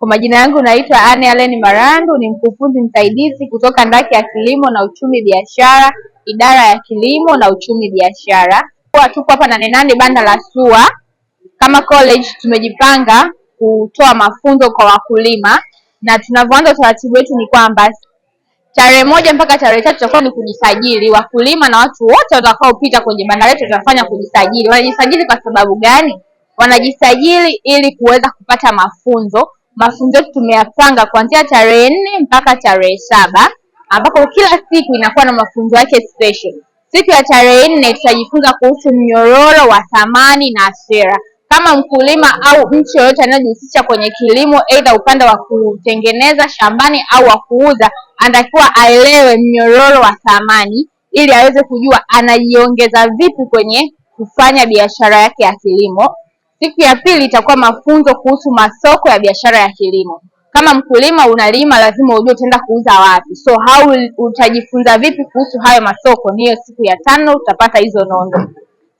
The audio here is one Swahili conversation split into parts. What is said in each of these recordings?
Kwa majina yangu naitwa Anne Allen Marandu, ni mkufunzi msaidizi kutoka Ndaki ya Kilimo na Uchumi Biashara, Idara ya Kilimo na Uchumi Biashara. Tuko hapa Nane Nane banda la SUA. Kama college tumejipanga kutoa mafunzo kwa wakulima, na tunavyoanza utaratibu wetu ni kwamba tarehe 1 mpaka tarehe 3 tutakuwa ni kujisajili. Wakulima na watu wote watakaopita kwenye banda letu tutafanya kujisajili. Wanajisajili kwa sababu gani? Wanajisajili ili kuweza kupata mafunzo. Mafunzo yetu tumeyapanga kuanzia tarehe 4 mpaka tarehe 7, ambapo kila siku inakuwa na mafunzo yake special. Siku ya tarehe 4 tutajifunza kuhusu mnyororo wa thamani na sera. Kama mkulima au mtu yoyote anayejihusisha kwenye kilimo, aidha upande wa kutengeneza shambani au wa kuuza, anatakiwa aelewe mnyororo wa thamani ili aweze kujua anajiongeza vipi kwenye kufanya biashara yake ya kilimo. Siku ya pili itakuwa mafunzo kuhusu masoko ya biashara ya kilimo. Kama mkulima unalima, lazima ujue utaenda kuuza wapi. So utajifunza vipi kuhusu hayo masoko? Niyo siku ya 5 utapata hizo nondo.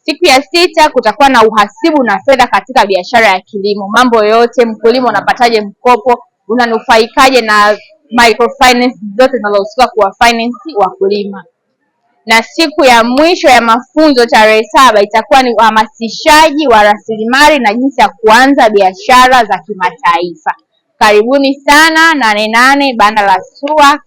Siku ya 6 kutakuwa na uhasibu na fedha katika biashara ya kilimo. Mambo yote, mkulima unapataje mkopo, unanufaikaje na microfinance zote zinazohusika kuwa finance wakulima. Na siku ya mwisho ya mafunzo tarehe 7 itakuwa ni uhamasishaji wa rasilimali na jinsi ya kuanza biashara za kimataifa. Karibuni sana Nane Nane banda la SUA.